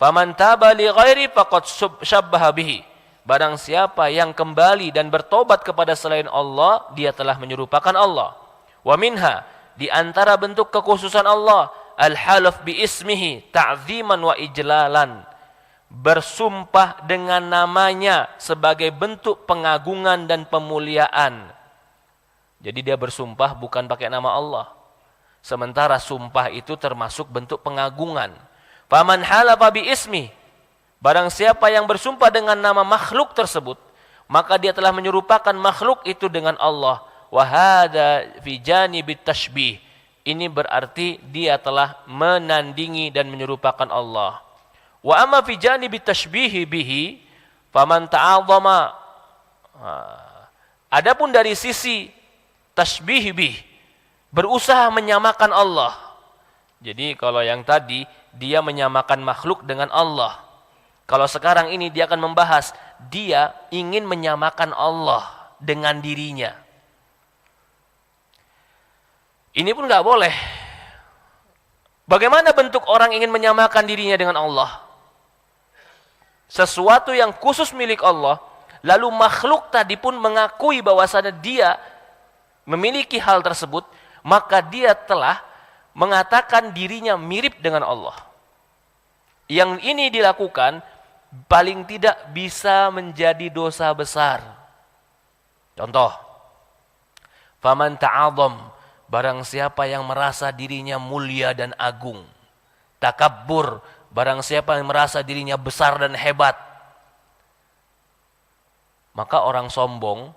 Faman taba li ghairi faqad syabbaha bihi. Barang siapa yang kembali dan bertobat kepada selain Allah, dia telah menyerupakan Allah. Wa minha, di antara bentuk kekhususan Allah, al-halaf bi ismihi ta'ziman wa ijlalan. Bersumpah dengan namanya sebagai bentuk pengagungan dan pemuliaan. Jadi dia bersumpah bukan pakai nama Allah. Sementara sumpah itu termasuk bentuk pengagungan. Faman halafa bi ismi, barang siapa yang bersumpah dengan nama makhluk tersebut, maka dia telah menyerupakan makhluk itu dengan Allah. Wa hadza fi janibit tashbih. Ini berarti dia telah menandingi dan menyerupakan Allah. Wa amma fi janibit tashbihi bihi faman ta'azzama. Adapun dari sisi tashbih bih, berusaha menyamakan Allah. Jadi kalau yang tadi dia menyamakan makhluk dengan Allah. Kalau sekarang ini dia akan membahas dia ingin menyamakan Allah dengan dirinya. Ini pun nggak boleh. Bagaimana bentuk orang ingin menyamakan dirinya dengan Allah? Sesuatu yang khusus milik Allah, lalu makhluk tadi pun mengakui bahwasanya dia memiliki hal tersebut, maka dia telah mengatakan dirinya mirip dengan Allah. Yang ini dilakukan paling tidak bisa menjadi dosa besar. Contoh, faman ta'adzam, barang siapa yang merasa dirinya mulia dan agung. Takabbur, barang siapa yang merasa dirinya besar dan hebat. Maka orang sombong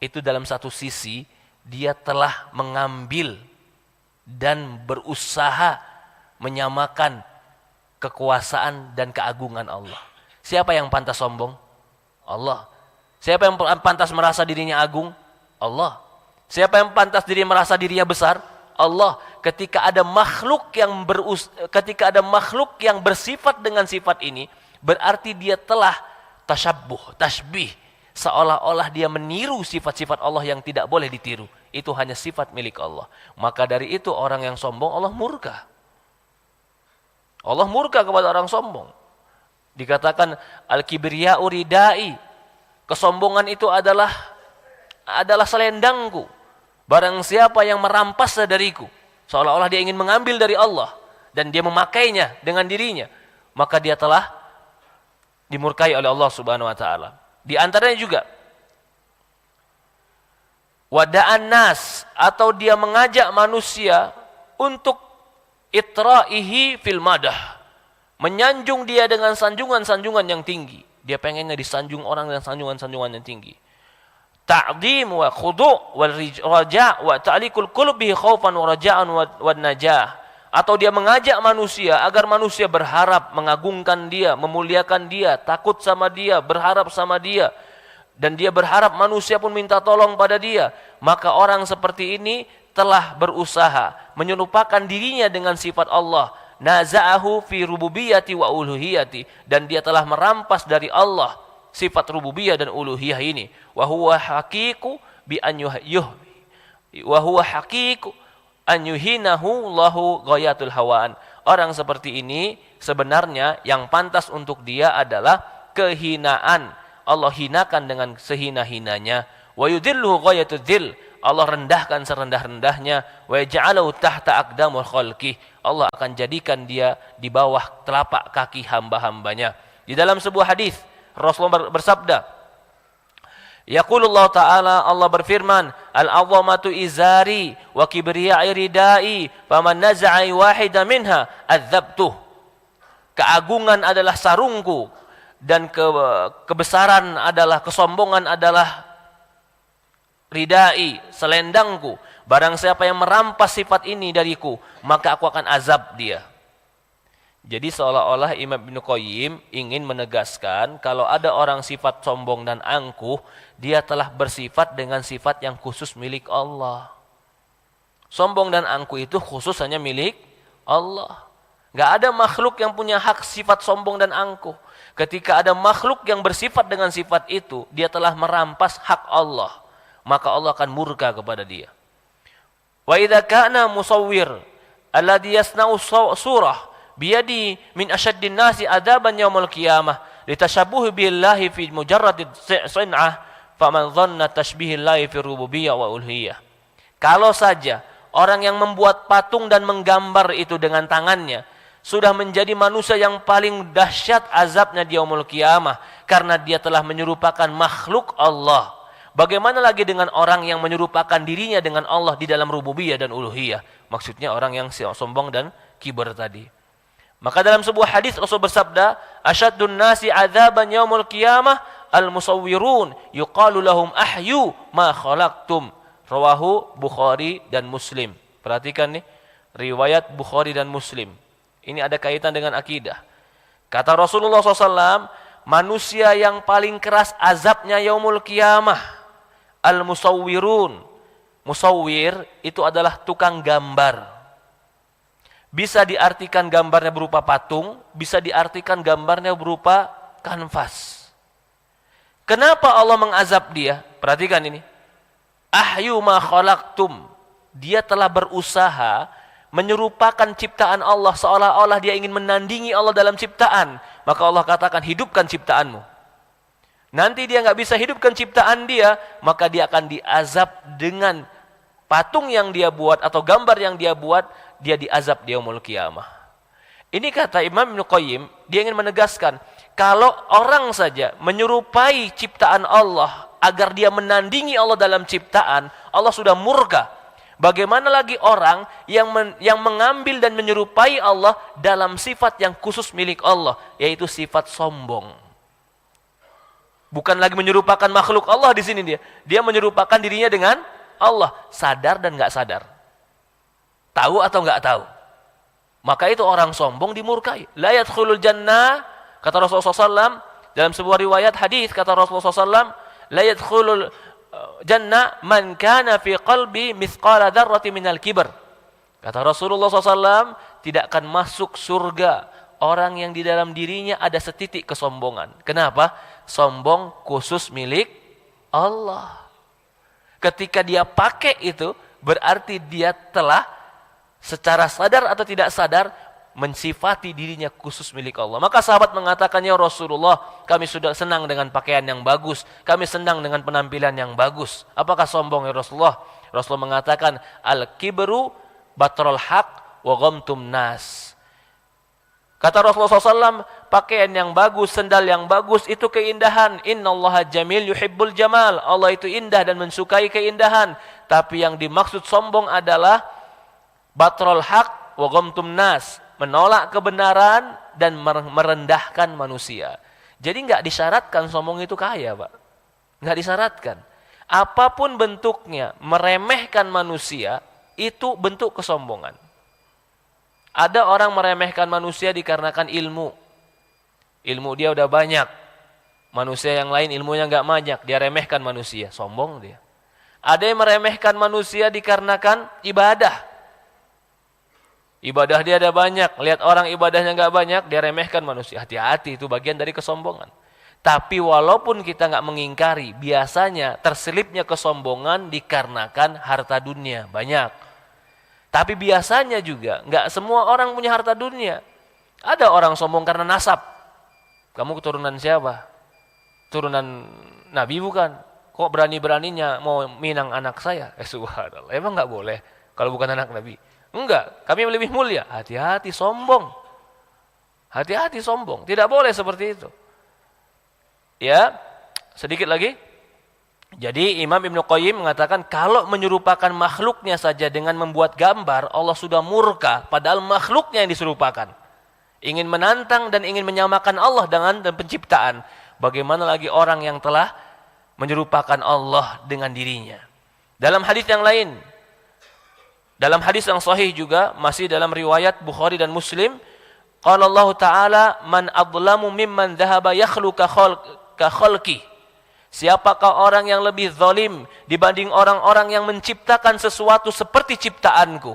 itu dalam satu sisi dia telah mengambil dan berusaha menyamakan kekuasaan dan keagungan Allah. Siapa yang pantas sombong? Allah. Siapa yang pantas merasa dirinya agung? Allah. Siapa yang pantas merasa dirinya besar? Allah. Ketika ada makhluk yang bersifat dengan sifat ini, berarti dia telah tasbih, seolah-olah dia meniru sifat-sifat Allah yang tidak boleh ditiru. Itu hanya sifat milik Allah. Maka dari itu orang yang sombong Allah murka. Allah murka kepada orang sombong. Dikatakan al-kibriya'u ridai. Kesombongan itu adalah selendangku. Barang siapa yang merampas dariku, seolah-olah dia ingin mengambil dari Allah dan dia memakainya dengan dirinya, maka dia telah dimurkai oleh Allah Subhanahu wa taala. Di antaranya juga wada'an nas, atau dia mengajak manusia untuk itra'ihi fil madah, menyanjung dia dengan sanjungan-sanjungan yang tinggi. Dia pengennya disanjung orang dengan sanjungan-sanjungan yang tinggi. Ta'zim wa khudu' wal raja' wa ta'likul qulubi khaufan wa raja'an wa najah. Atau dia mengajak manusia agar manusia berharap, mengagungkan dia, memuliakan dia, takut sama dia, berharap sama dia. Dan dia berharap manusia pun minta tolong pada dia. Maka orang seperti ini telah berusaha menyerupakan dirinya dengan sifat Allah. Naza'ahu fi rububiyati wa uluhiyati. Dan dia telah merampas dari Allah sifat rububiyah dan uluhiyah ini. Wa huwa haqiqu bi an wa huwa haqiqu an yuhinahu lahu ghayatul hawaan. Orang seperti ini sebenarnya yang pantas untuk dia adalah kehinaan. Allah hinakan dengan sehina-hinanya. Wa yudhilluhu ghayatul dhil. Allah rendahkan serendah-rendahnya. Wa yaj'aluhu tahta aqdamul khalqi. Allah akan jadikan dia di bawah telapak kaki hamba-hambanya. Di dalam sebuah hadis Rasulullah bersabda, yaqulullah ta'ala, Allah berfirman, al-'azamatu izari wa kibriya'i ridai, faman naza'i wahida minha adzabtuh. Keagungan adalah sarungku dan kebesaran adalah, kesombongan adalah ridai, selendangku. Barang siapa yang merampas sifat ini dariku, maka aku akan azab dia. Jadi seolah-olah Imam Ibnu Qayyim ingin menegaskan kalau ada orang sifat sombong dan angkuh, dia telah bersifat dengan sifat yang khusus milik Allah. Sombong dan angkuh itu khusus hanya milik Allah. Gak ada makhluk yang punya hak sifat sombong dan angkuh. Ketika ada makhluk yang bersifat dengan sifat itu, dia telah merampas hak Allah. Maka Allah akan murka kepada dia. Wa idza kana musawwir alladhi yasna'u surah biyadi min asyaddin nasi adaban yaumil qiyamah litashabbuhi billahi fi mujarradid sin'ah faman dhanna tashbihillahi fi rububiyyah wa uluhiyyah. Kalau saja orang yang membuat patung dan menggambar itu dengan tangannya sudah menjadi manusia yang paling dahsyat azabnya di yaumul qiyamah karena dia telah menyerupakan makhluk Allah. Bagaimana lagi dengan orang yang menyerupakan dirinya dengan Allah di dalam rububiyah dan uluhiyah? Maksudnya orang yang sombong dan kibar tadi. Maka dalam sebuah hadis Rasul bersabda, asyaddun nasi adzaban yaumul qiyamah al-musawwirun yuqalu lahum ahyu ma khalaqtum. Rawahu Bukhari dan Muslim. Perhatikan nih, riwayat Bukhari dan Muslim. Ini ada kaitan dengan akidah. Kata Rasulullah SAW, manusia yang paling keras azabnya yaumul qiyamah al-musawwirun. Musawwir itu adalah tukang gambar. Bisa diartikan gambarnya berupa patung, bisa diartikan gambarnya berupa kanvas. Kenapa Allah mengazab dia? Perhatikan ini. Ahyu ma khalaqtum. Dia telah berusaha menyerupakan ciptaan Allah seolah-olah dia ingin menandingi Allah dalam ciptaan. Maka Allah katakan, hidupkan ciptaanmu. Nanti dia nggak bisa hidupkan ciptaan dia, maka dia akan diazab dengan patung yang dia buat atau gambar yang dia buat, dia diazab di yaumul qiyamah. Ini kata Imam Ibnu Qayyim, dia ingin menegaskan, kalau orang saja menyerupai ciptaan Allah agar dia menandingi Allah dalam ciptaan, Allah sudah murka. Bagaimana lagi orang yang mengambil dan menyerupai Allah dalam sifat yang khusus milik Allah, yaitu sifat sombong. Bukan lagi menyerupakan makhluk Allah di sini dia. Dia menyerupakan dirinya dengan Allah, sadar dan nggak sadar. Tahu atau nggak tahu. Maka itu orang sombong dimurkai. La yadkhulul jannah, kata Rasulullah SAW, Dalam sebuah riwayat hadis kata Rasulullah SAW, la yadkhulul jannah man kana fi qalbi mithqala dzarratin minal kibr. Kata Rasulullah SAW, tidak akan masuk surga orang yang di dalam dirinya ada setitik kesombongan. Kenapa? Sombong khusus milik Allah. Ketika dia pakai itu, berarti dia telah secara sadar atau tidak sadar mensifati dirinya khusus milik Allah. Maka sahabat mengatakan, ya Rasulullah, kami sudah senang dengan pakaian yang bagus, kami senang dengan penampilan yang bagus. Apakah sombong ya Rasulullah? Rasulullah mengatakan, al-kibru batrul haq wa ghamtum nas. Kata Rasulullah SAW, pakaian yang bagus, sendal yang bagus, itu keindahan. Innallaha jamil yuhibbul jamal. Allah itu indah dan mensukai keindahan. Tapi yang dimaksud sombong adalah batrul haq wa ghamtum nas. Menolak kebenaran dan merendahkan manusia. Jadi nggak disyaratkan sombong itu kaya, Pak. Nggak disyaratkan. Apapun bentuknya, meremehkan manusia, itu bentuk kesombongan. Ada orang meremehkan manusia dikarenakan ilmu. Ilmu dia udah banyak. Manusia yang lain ilmunya nggak banyak, dia remehkan manusia, sombong dia. Ada yang meremehkan manusia dikarenakan ibadah. Ibadah dia ada banyak, lihat orang ibadahnya nggak banyak, dia remehkan manusia. Hati-hati, itu bagian dari kesombongan. Tapi walaupun kita nggak mengingkari, biasanya terselipnya kesombongan dikarenakan harta dunia banyak. Tapi biasanya juga nggak semua orang punya harta dunia. Ada orang sombong karena nasab. Kamu keturunan siapa? Turunan Nabi bukan? Kok berani-beraninya mau minang anak saya? Subhanallah. Emang nggak boleh kalau bukan anak Nabi? Enggak, kami lebih mulia. Hati-hati sombong. Hati-hati sombong. Tidak boleh seperti itu. Ya, sedikit lagi. Jadi Imam Ibnu Qayyim mengatakan kalau menyerupakan makhluknya saja dengan membuat gambar, Allah sudah murka, padahal makhluknya yang diserupakan. Ingin menantang dan ingin menyamakan Allah dengan penciptaan. Bagaimana lagi orang yang telah menyerupakan Allah dengan dirinya. Dalam hadis yang lain, dalam hadis yang sahih juga, masih dalam riwayat Bukhari dan Muslim, qala Allah Ta'ala, man adlamu mimman dhahaba yakhluqa ka khalqi. Siapakah orang yang lebih zalim dibanding orang-orang yang menciptakan sesuatu seperti ciptaanku?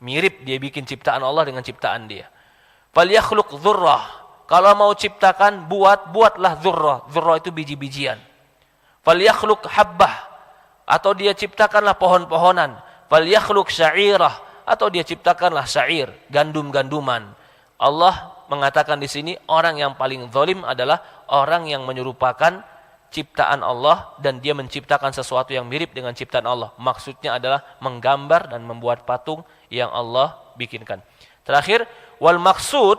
Mirip dia bikin ciptaan Allah dengan ciptaan dia. Falyakhluq dzurrah. Kalau mau ciptakan, buatlah dzurrah. Dzurrah itu biji-bijian. Falyakhluq habbah. Atau dia ciptakanlah pohon-pohonan. Falyakhluq sya'irah. Atau dia ciptakanlah syair, gandum-ganduman. Allah mengatakan di sini orang yang paling zalim adalah orang yang menyerupakan ciptaan Allah dan dia menciptakan sesuatu yang mirip dengan ciptaan Allah. Maksudnya adalah menggambar dan membuat patung yang Allah bikinkan. Terakhir, wal maksud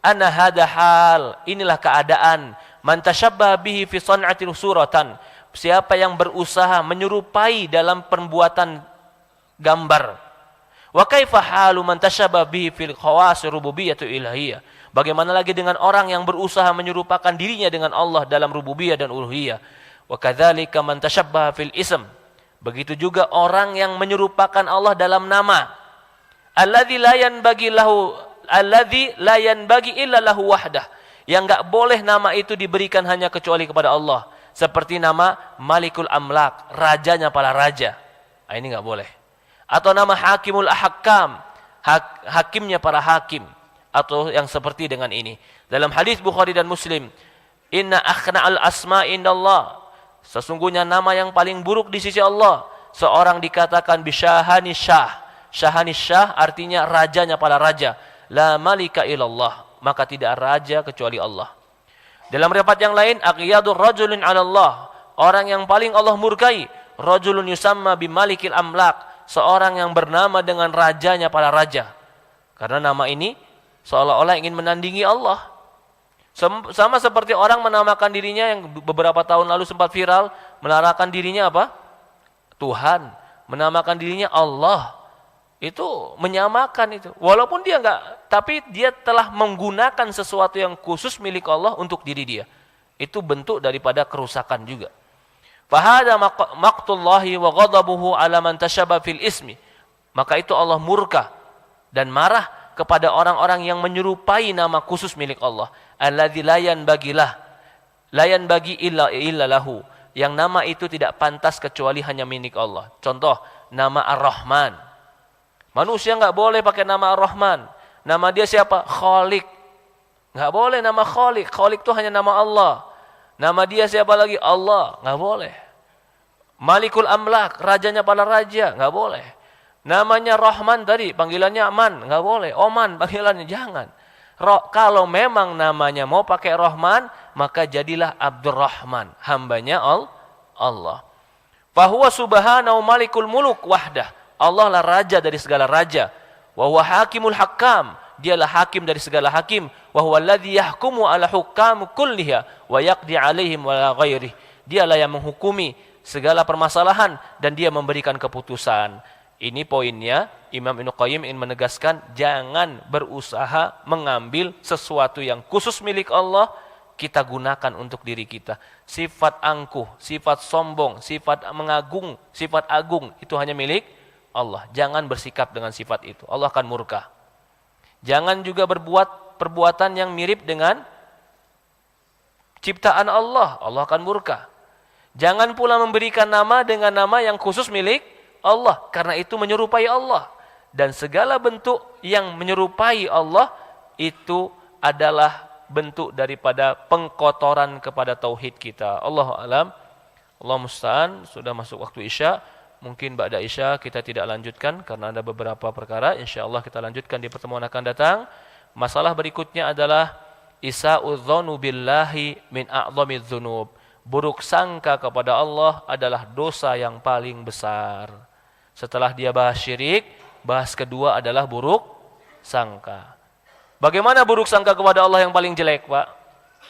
anna hadha hal. Inilah keadaan man tashabbaha bihi fi san'atin suratan. Siapa yang berusaha menyerupai dalam pembuatan gambar. Wa kaifa halu man tashabbaha bihi fil khawas rububiyyah ilahiyah. Bagaimana lagi dengan orang yang berusaha menyerupakan dirinya dengan Allah dalam rububiyah dan uluhiyah. Wa kadzalika man tashabbaha fil ism. Begitu juga orang yang menyerupakan Allah dalam nama. Alladzi la yanbaghi illa lahu wahdah. Yang enggak boleh nama itu diberikan hanya kecuali kepada Allah. Seperti nama Malikul Amlak, rajanya para raja. Nah, ini enggak boleh. Atau nama Hakimul Ahkam, hakimnya para hakim. Atau yang seperti dengan ini. Dalam hadis Bukhari dan Muslim, inna akhna'al asma indallah. Sesungguhnya nama yang paling buruk di sisi Allah. Seorang dikatakan bisyahani syah. Syahani syah artinya rajanya para raja. La malika ilallah. Maka tidak raja kecuali Allah. Dalam riwayat yang lain, aghyadur rajulin 'ala Allah. Orang yang paling Allah murkai, rajulun yusamma bimalikil amlak. Seorang yang bernama dengan rajanya para raja. Karena nama ini seolah-olah ingin menandingi Allah. Sama seperti orang menamakan dirinya yang beberapa tahun lalu sempat viral, menamakan dirinya apa? Tuhan. Menamakan dirinya Allah. Itu menyamakan itu. Walaupun dia enggak, tapi dia telah menggunakan sesuatu yang khusus milik Allah untuk diri dia. Itu bentuk daripada kerusakan juga. Fahada maqtullahi wa ghadabuhu ala man tashabba fil ismi. Maka itu Allah murka dan marah kepada orang-orang yang menyerupai nama khusus milik Allah. Alladzi la yanbagilah. Layan bagi illa lahu, yang nama itu tidak pantas kecuali hanya milik Allah. Contoh, nama Ar-Rahman. Manusia nggak boleh pakai nama Ar-Rahman. Nama dia siapa? Khalik. Nggak boleh nama Khalik. Khalik itu hanya nama Allah. Nama dia siapa lagi? Allah. Nggak boleh. Malikul Amlak, rajanya para raja. Nggak boleh. Namanya Rahman tadi, panggilannya Man. Nggak boleh. Oman, panggilannya jangan. Kalau memang namanya mau pakai Rahman, maka jadilah Abdurrahman, hambanya Allah. Fahuwa subhanahu malikul muluk wahdah. Allah lah raja dari segala raja. Wa huwa hakimul hakam. Dialah hakim dari segala hakim. Wa huwa alladhi yahkumu ala hukam kulliha wa yaqdi alaihim wa la ghairih. Dialah yang menghukumi segala permasalahan dan dia memberikan keputusan. Ini poinnya, Imam Ibnu Qayyim ingin menegaskan, jangan berusaha mengambil sesuatu yang khusus milik Allah, kita gunakan untuk diri kita. Sifat angkuh, sifat sombong, sifat mengagung, sifat agung, itu hanya milik Allah. Jangan bersikap dengan sifat itu, Allah akan murka. Jangan juga berbuat perbuatan yang mirip dengan ciptaan Allah, Allah akan murka. Jangan pula memberikan nama dengan nama yang khusus milik Allah, karena itu menyerupai Allah. Dan segala bentuk yang menyerupai Allah itu adalah bentuk daripada pengkotoran kepada tauhid kita. Allahu a'lam. Allah musta'an. Sudah masuk waktu Isya. Mungkin ba'da Isya kita tidak lanjutkan karena ada beberapa perkara. InsyaAllah kita lanjutkan di pertemuan akan datang. Masalah berikutnya adalah isa'udz-dzanu billahi min a'dzamiz dzunub. Buruk sangka kepada Allah adalah dosa yang paling besar. Setelah dia bahas syirik, bahas kedua adalah buruk sangka. Bagaimana buruk sangka kepada Allah yang paling jelek, Pak?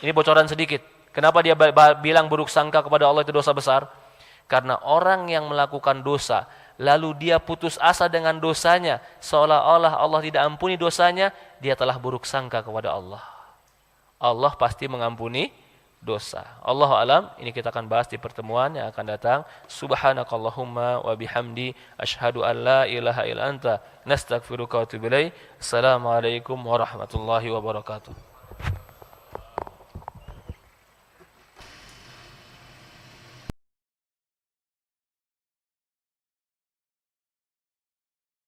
Ini bocoran sedikit. Kenapa dia bilang buruk sangka kepada Allah itu dosa besar? Karena orang yang melakukan dosa, lalu dia putus asa dengan dosanya, seolah-olah Allah tidak ampuni dosanya, dia telah buruk sangka kepada Allah. Allah pasti mengampuni dosa. Allahu alam, ini kita akan bahas di pertemuan yang akan datang. Subhanakallahumma wa bihamdi asyhadu an la ilaha illa anta nastaghfiruka wa atubu ilaik. Assalamualaikum warahmatullahi wabarakatuh.